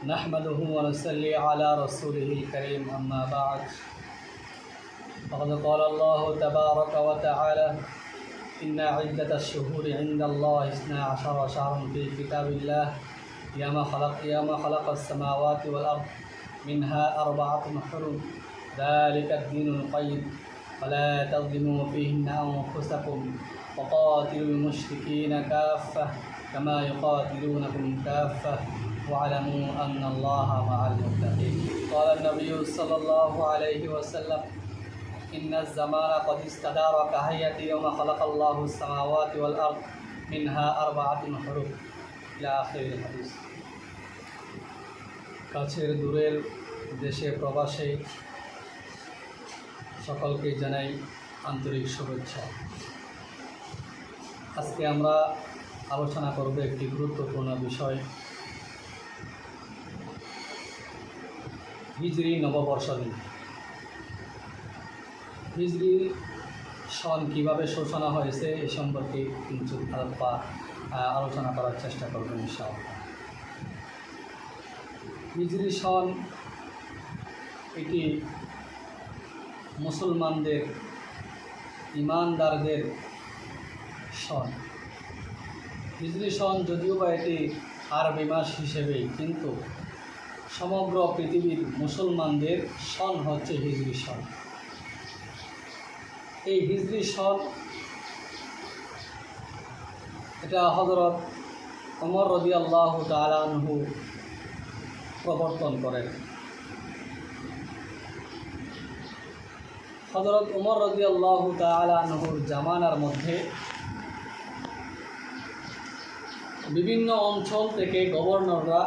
نحمده ونصلي على رسوله الكريم أما بعد فقد قال الله تبارك وتعالى إن عدة الشهور عند الله 12 شهرا في كتاب الله يوم خلق السماوات والأرض منها 4 حرم ذلك الدين القيم فلا تظلموا فيهن أنفسكم وقاتلوا المشركين كافة كما يقاتلونكم كافة واعلموا أن الله مع المتقين. قال النبي صلى الله عليه وسلم إن الزمان قد استدار كهيئة يوم خلق الله السماوات والأرض منها 4 حروف إلى آخر الحديث. কাছের দূরের দেশে প্রবাসে সকলকে জানাই আন্তরিক শুভেচ্ছা। আজকে আমরা আলোচনা করব একটি গুরুত্বপূর্ণ বিষয়, হিজরি নববর্ষ দিন। হিজরি সন কীভাবে সূচনা হয়েছে এ সম্পর্কে কিছু আলোচনা করার চেষ্টা করব ইনশাআল্লাহ। হিজরি সন এটি মুসলমানদের ইমানদারদের সন। হিজরি সন যদিও বা এটি আরবি মাস হিসেবেই, কিন্তু সমগ্র পৃথিবীর মুসলমানদের সন হচ্ছে হিজরি সন। এই হিজরি সন এটা হযরত ওমর রাদিয়াল্লাহু তাআলা আনহু প্রবর্তন করেন। হযরত ওমর রাদিয়াল্লাহু তাআলা আনহুর জামানার মধ্যে বিভিন্ন অঞ্চল থেকে গভর্নররা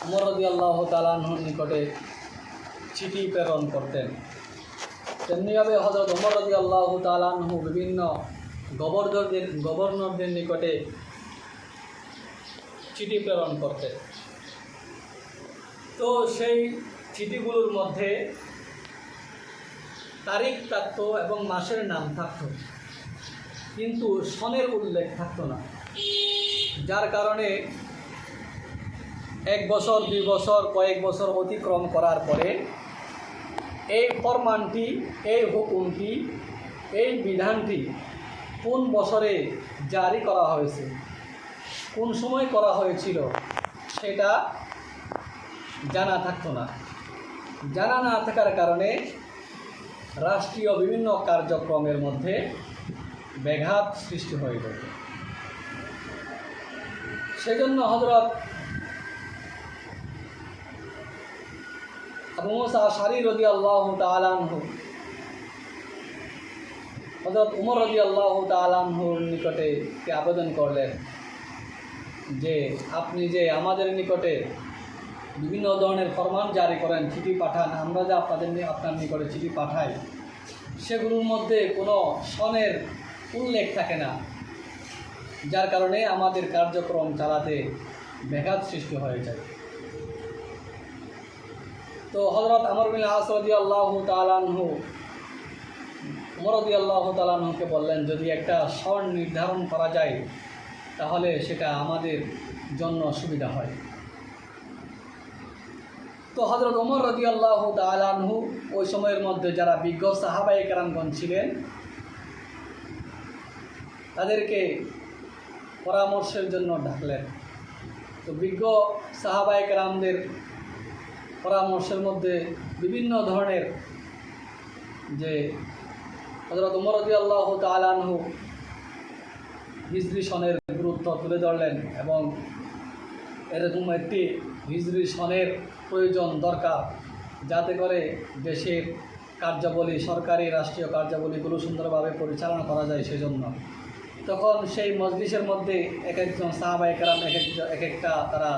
ওমর রাদিয়াল্লাহু তাআলা আনহুর নিকটে চিঠি প্রেরণ করতেন। তেমনিভাবে হযরত ওমর রাদিয়াল্লাহু তাআলা আনহু বিভিন্ন গভর্নরদের নিকটে চিঠি প্রেরণ করতেন। তো সেই চিঠিগুলোর মধ্যে তারিখ থাকতো এবং মাসের নাম থাকতো, কিন্তু সনের উল্লেখ থাকতো না, যার কারণে 1 বছর 2 বছর কয়েক বছর অতিক্রম করার পরে এই ফরমানটি, এই হুকুমটি, এই বিধানটি কোন বছরে জারি করা হয়েছে, কোন সময় করা হয়েছিল সেটা জানা থাকতো না। জানা না থাকার কারণে রাষ্ট্রীয় বিভিন্ন কার্যক্রমের মধ্যে ব্যাঘাত সৃষ্টি হয়ে যেত। সেজন্য হযরত আবু মুসা আশআরী রাদিয়াল্লাহু তাআলা আনহু হযরত ওমর রাদিয়াল্লাহু তাআলা আনহুর নিকটে আবেদন করলেন যে আপনি যে আমাদের নিকটে বিভিন্ন ধরনের ফরমান জারি করেন, চিঠি পাঠান, আমরা যে আপনার নিকটে চিঠি পাঠাই সেগুলোর মধ্যে কোনো সনের উল্লেখ থাকে না, যার কারণে আমাদের কার্যক্রম চালাতে ব্যাঘাত সৃষ্টি হয়ে যায়। তো হযরত আমর বিন আস রাদিয়াল্লাহু তাআলা আনহু ওমর রাদিয়াল্লাহু তাআলা আনহুকে বললেন, যদি একটা সন নির্ধারণ করা যায় তাহলে সেটা আমাদের জন্য সুবিধা হয়। তো হযরত ওমর রাদিয়াল্লাহু তাআলা আনহু ওই সময়ের মধ্যে যারা বিজ্ঞ সাহাবায়ে কেরামগণ ছিলেন তাদেরকে পরামর্শের জন্য ডাকলেন। তো বিজ্ঞ সাহাবায়ে কেরামদের পরামর্শের মধ্যে বিভিন্ন ধরনের যে হযরত ওমর রাদিয়াল্লাহু তাআলা আনহু হিজরি সনের গুরুত্ব তুলে ধরলেন এবং এরকম একটি হিজরি সনের প্রয়োজন দরকার, যাতে করে দেশের কার্যাবলী, সরকারি রাষ্ট্রীয় কার্যাবলীগুলো সুন্দরভাবে পরিচালনা করা যায়। সেজন্য তখন সেই মজলিসের মধ্যে এক একজন সাহাবায়ে কেরাম এক একটা তারা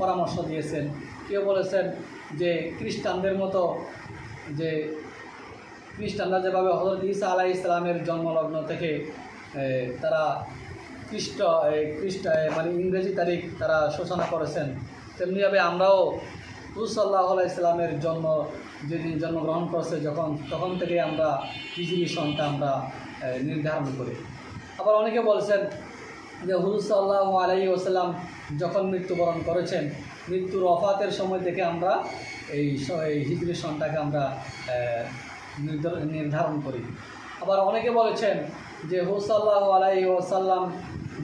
পরামর্শ দিয়েছেন। কেউ বলেছেন যে খ্রিস্টানদের মতো, যে খ্রিস্টানরা যেভাবে হযরত ঈসা আলাইহিস সালামের জন্মলগ্ন থেকে তারা মানে ইংরেজি তারিখ তারা সূচনা করেছেন, তেমনিভাবে আমরাও রাসূল সাল্লাল্লাহু আলাইহি সাল্লামের যেদিন জন্মগ্রহণ করেছে তখন থেকে আমরা হিজরি সনটা আমরা নির্ধারণ করি। আবার অনেকে বলছেন যে হুজুর সাল্লাল্লাহু আলাইহি ওয়াসাল্লাম যখন মৃত্যুবরণ করেছেন মৃত্যুর ওফাতের সময় থেকে আমরা এই হিজরি সনটাকে আমরা নির্ধারণ করি। আবার অনেকে বলেছেন যে হুজুর সাল্লাল্লাহু আলাইহি ওয়াসাল্লাম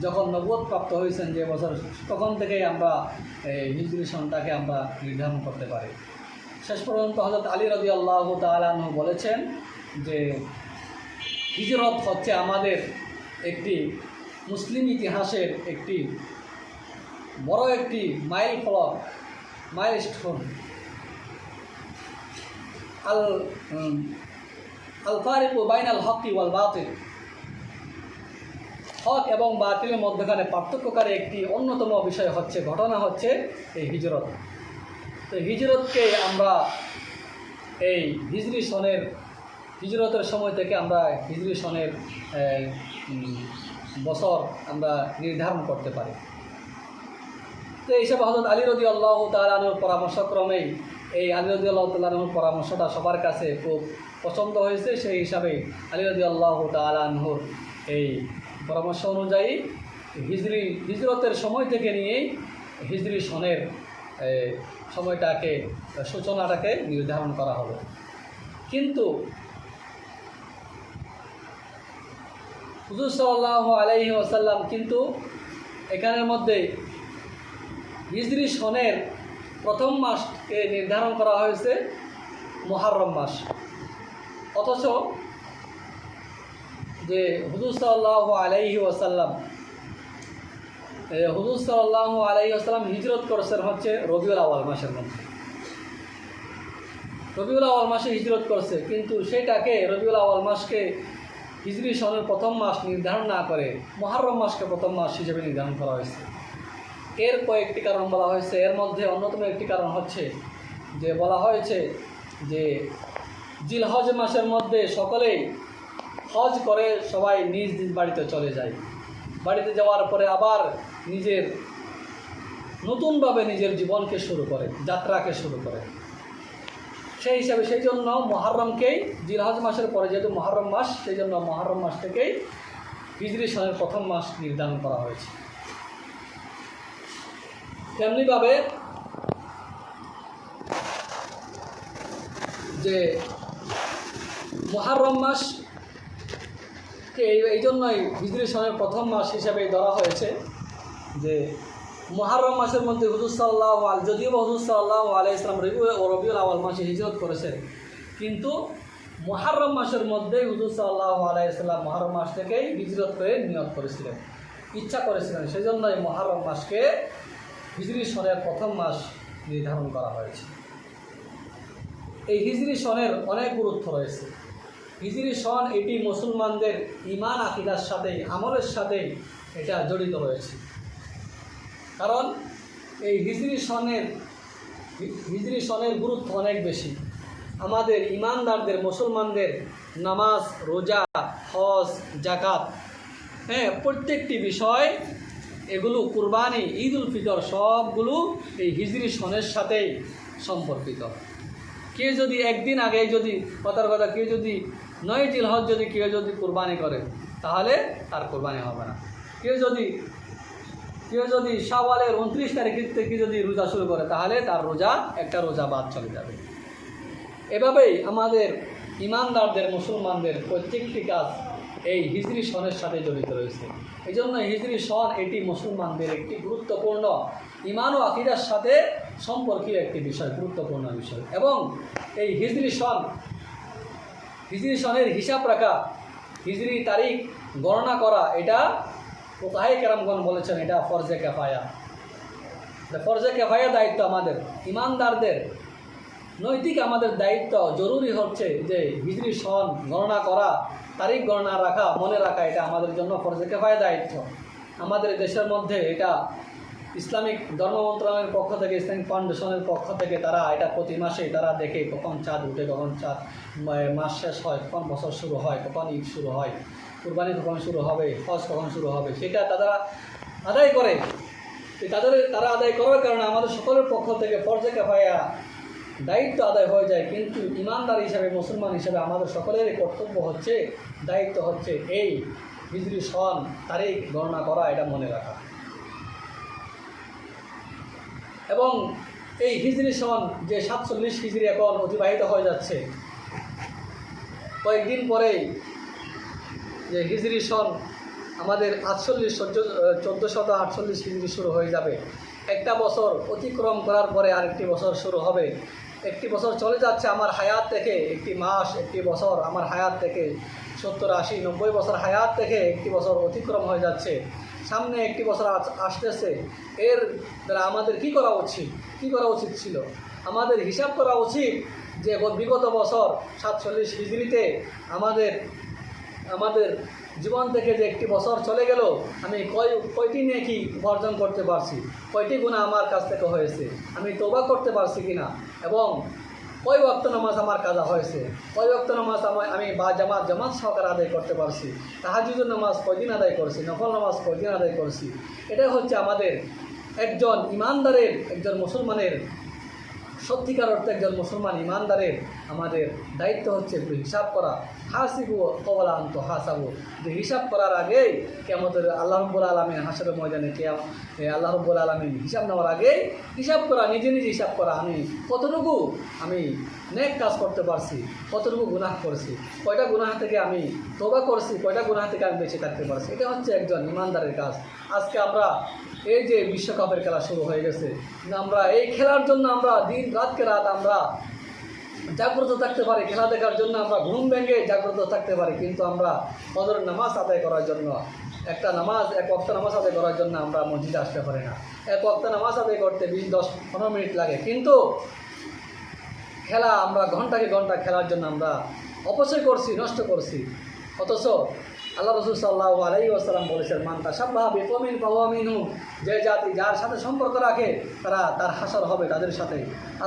যখন নবুয়ত প্রাপ্ত হয়েছেন যে বছর, তখন থেকেই আমরা হিজরি সনটাকে আমরা নির্ধারণ করতে পারি। শেষ পর্যন্ত হযরত আলী রাদিয়াল্লাহু তাআলা আনহু বলেছেন যে হিজরত হচ্ছে আমাদের একটি মুসলিম ইতিহাসের একটি বড় একটি মাইলস্টোন। আল ফারিকু বাইনাল হকি ওয়াল বাতিল, হক এবং বাতিলের মধ্যখানে পার্থক্যকারী একটি অন্যতম বিষয় হচ্ছে, ঘটনা হচ্ছে এই হিজরত। তো হিজরতকে আমরা এই হিজরতের সময় থেকে আমরা হিজরি সনের বছর আমরা নির্ধারণ করতে পারি। তো এইসব হযরত আলী রাদিয়াল্লাহু তাআলা আনহুর পরামর্শক্রমেই এই আলী রাদিয়াল্লাহু তাআলা আনহুর পরামর্শটা সবার কাছে খুব পছন্দ হয়েছে। সেই হিসাবে আলী রাদিয়াল্লাহু তাআলা আনহুর এই পরামর্শ অনুযায়ী হিজরতের সময় থেকে নিয়েই হিজরি সনের সূচনাটাকে নির্ধারণ করা হলো। কিন্তু হুজুর সাল্লাল্লাহু আলাইহি ওয়াসাল্লাম কিন্তু এখানের মধ্যে হিজরি সনের প্রথম মাসকে নির্ধারণ করা হয়েছে মুহররম মাস, অথচ যে হুজুর সাল্লাল্লাহু আলাইহি ওয়াসাল্লাম হিজরত করেছেন হচ্ছে রবিউল আউয়াল মাসের মধ্যে। রবিউল আউয়াল মাসে হিজরত করছে, কিন্তু সেটাকে রবিউল আউয়াল মাসকে হিজরি সনের প্রথম মাস নির্ধারণ না করে মুহররম মাসকে প্রথম মাস হিসেবে নির্ধারণ করা হয়েছে। এর কয়েকটি কারণ বলা হয়েছে। এর মধ্যে অন্যতম একটি কারণ হচ্ছে যে বলা হয়েছে যে জিলহজ মাসের মধ্যে সকলেই হজ করে সবাই নিজ নিজ বাড়িতে চলে যায়। বাড়িতে যাওয়ার পরে আবার নতুনভাবে নিজের জীবনকে শুরু করে, যাত্রাকে শুরু করে। সেই হিসাবে সেই জন্য মুহররমকেই, জিলহজ মাসের পরে যেহেতু মুহররম মাস, সেই জন্য মুহররম মাস থেকেই হিজরি সনের প্রথম মাস নির্ধারণ করা হয়েছে। তেমনিভাবে যে মুহররম মাসকে এই জন্যই হিজরি সনের প্রথম মাস হিসেবে ধরা হয়েছে যে মুহররম মাসের মধ্যে হুজুর সাল্লাল্লাহু আলাইহি, যদিও হুজুর সাল্লাল্লাহু আলাইহি ওয়াসাল্লাম রবিউল আউয়াল মাসে হিজরত করেছেন, কিন্তু মুহররম মাসের মধ্যে হুজুর সাল্লাল্লাহু আলাইহি ওয়াসাল্লাম মুহররম মাস থেকেই হিজরত করে নিয়ত করেছিলেন, ইচ্ছা করেছিলেন। সেই জন্যই মুহররম মাসকে হিজরি সনের প্রথম মাস নির্ধারণ করা হয়েছে। এই হিজরি সনের অনেক গুরুত্ব রয়েছে। হিজরি সন এটি মুসলমানদের ঈমান আকীদার সাথে, আমলের সাথে এটা জড়িত রয়েছে। কারণ এই হিজরি সনের গুরুত্ব অনেক বেশি। আমাদের ঈমানদারদের, মুসলমানদের নামাজ, রোজা, হজ, যাকাত, প্রত্যেকটি বিষয়, এগুলো কুরবানি, ঈদ উল ফিতর, সবগুলো এই হিজরি সনের সাথেই সম্পর্কিত। কেউ যদি একদিন আগে কেউ যদি 9 জিলহজ কেউ যদি কুরবানি করে, তাহলে তার কুরবানি হবে না। কেউ যদি শাওয়ালের 29 তারিখ থেকে যদি রোজা শুরু করে, তাহলে তার একটা রোজা বাদ চলে যাবে। এভাবেই আমাদের ঈমানদারদের, মুসলমানদের প্রত্যেকটি কাজ এই হিজরি সনের সাথে জড়িত রয়েছে। এই জন্য হিজরি সন এটি মুসলমানদের একটি গুরুত্বপূর্ণ ঈমান ও আকীদার সাথে সম্পর্কীয় একটি বিষয়, গুরুত্বপূর্ণ বিষয়। এবং এই হিজরি সনের হিসাব রাখা, হিজরি তারিখ গণনা করা, এটা ফুকাহায়ে কেরামগণ বলেছেন এটা ফরজে কিফায়া। ফরজে কিফায়া দায়িত্ব আমাদের ঈমানদারদের, নৈতিক আমাদের দায়িত্ব, জরুরি হচ্ছে যে হিজরি সন গণনা করা, তারিখ গণনা রাখা, মনে রাখা, এটা আমাদের জন্য ফরজে কিফায়া দায়িত্ব। আমাদের দেশের মধ্যে এটা ইসলামিক ধর্ম মন্ত্রণালয়ের পক্ষ থেকে, ইসলামিক ফাউন্ডেশনের পক্ষ থেকে তারা এটা প্রতি মাসেই তারা দেখে কখন চাঁদ উঠে, কখন মাস শেষ হয়, কখন বছর শুরু হয়, কখন ঈদ শুরু হয়, কুরবানি কখন শুরু হবে, হজ কখন শুরু হবে, সেটা তারা আদায় করে। তারা আদায় করার কারণে আমাদের সকলের পক্ষ থেকে ফরজে কিফায়া দায়িত্ব আদায় হয়ে যায়। কিন্তু ঈমানদার হিসাবে, মুসলমান হিসাবে আমাদের সকলেরই কর্তব্য হচ্ছে, দায়িত্ব হচ্ছে এই হিজরি সন তারিখ গণনা করা, এটা মনে রাখা। এবং এই হিজরি সন যে 47 হিজরি এখন অতিবাহিত হয়ে যাচ্ছে, কয়েকদিন পরেই যে হিজরি সন আমাদের 1448 হিজরি শুরু হয়ে যাবে। একটা বছর অতিক্রম করার পরে আরেকটি বছর শুরু হবে। একটি বছর চলে যাচ্ছে আমার হায়াত থেকে, একটি মাস, একটি বছর আমার হায়াত থেকে, 70, 80, 90 বছর হায়াত থেকে একটি বছর অতিক্রম হয়ে যাচ্ছে। সামনে একটি বছর আসতেছে। এর দ্বারা আমাদের কী করা উচিত ছিল? আমাদের হিসাব করা উচিত যে বিগত বছর 47 হিজরিতে আমাদের জীবন থেকে যে একটি বছর চলে গেল, আমি কয়টি নেকি উপার্জন করতে পারছি, কয়টি গুনাহ আমার কাছ থেকে হয়েছে, আমি তওবা করতে পারছি কিনা, এবং কয় ওয়াক্ত নামাজ আমার কাজা হয়েছে, কয় ওয়াক্ত নামাজ আমি জামাত সহকারে আদায় করতে পারছি, তাহাজ্জুদের নামাজ কয়দিন আদায় করছি, নফল নামাজ কয়দিন আদায় করছি। এটাই হচ্ছে আমাদের একজন ইমানদারের, একজন মুসলমানের, সত্যিকার অর্থে একজন মুসলমান ইমানদারের আমাদের দায়িত্ব হচ্ছে হিসাব করা। হাসিবু কবলা আন্ত হাসাবু, যে হিসাব করার আগেই কিয়ামতের আল্লাহ রাব্বুল আলামিন হাসরের ময়দানে আল্লাহ রাব্বুল আলামিন হিসাব নেওয়ার আগেই হিসাব করা, নিজে হিসাব করা, আমি কতটুকু নেক কাজ করতে পারছি, কতটুকু গুনাহ করছি, কয়টা গুনাহ থেকে আমি তওবা করছি, কয়টা গুনাহ থেকে আমি বেঁচে থাকতে পারছি। এটা হচ্ছে একজন ইমানদারের কাজ। আজকে আমরা এই যে বিশ্বকাপের খেলা শুরু হয়ে গেছে, আমরা এই খেলার জন্য আমরা দিন রাতকে রাত আমরা জাগ্রত থাকতে পারি, খেলা দেখার জন্য আমরা ঘুম ভেঙে জাগ্রত থাকতে পারি, কিন্তু আমরা ফজরের নামাজ আদায় করার জন্য এক ওয়াক্ত নামাজ আদায় করার জন্য আমরা মসজিদে আসতে পারি না। এক ওয়াক্ত নামাজ আদায় করতে 20, 10, 15 মিনিট লাগে, কিন্তু খেলা আমরা ঘন্টাকে ঘন্টা খেলার জন্য আমরা অপচয় করছি, নষ্ট করছি। অথচ আল্লাহ রাসূল সাল্লাল্লাহু আলাইহি ওয়াসাল্লাম বলেছেন, মান তাশাব্বাহা বিকওমিন ফাহুয়া মিনহুম, যে জাতি যার সাথে সম্পর্ক রাখে তার হাসর হবে তাদের সাথে।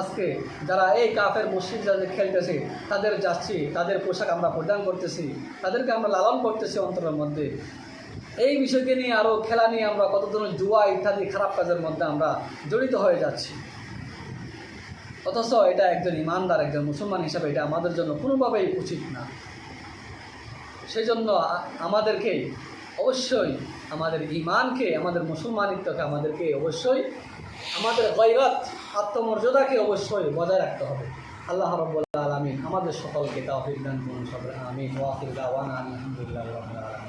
আজকে যারা এই কাফের মুশরিক যাদের খেলতেছে, তাদের যাচ্ছি, তাদের পোশাক আমরা পরিধান করতেছি, তাদেরকে আমরা লালন করতেছি অন্তরের মধ্যে। এই বিষয়কে নিয়ে আরও খেলা নিয়ে আমরা কত ধরনের জুয়া ইত্যাদি খারাপ কাজের মধ্যে আমরা জড়িত হয়ে যাচ্ছি। অথচ এটা একজন ইমানদার, একজন মুসলমান হিসাবে এটা আমাদের জন্য কোনোভাবেই উচিত না। সেই জন্য আমাদেরকে অবশ্যই আমাদের ঈমানকে, আমাদের মুসলমানিত্বকে আমাদেরকে অবশ্যই, আমাদের গয়রত, আত্মমর্যাদাকে অবশ্যই বজায় রাখতে হবে। আল্লাহ রাব্বুল আলামিন আমাদের সকলকে তৌফিক দান করুন। আমিন। ওয়া আখিরু দাওয়ানা আলহামদুলিল্লাহি রাব্বিল আলামিন।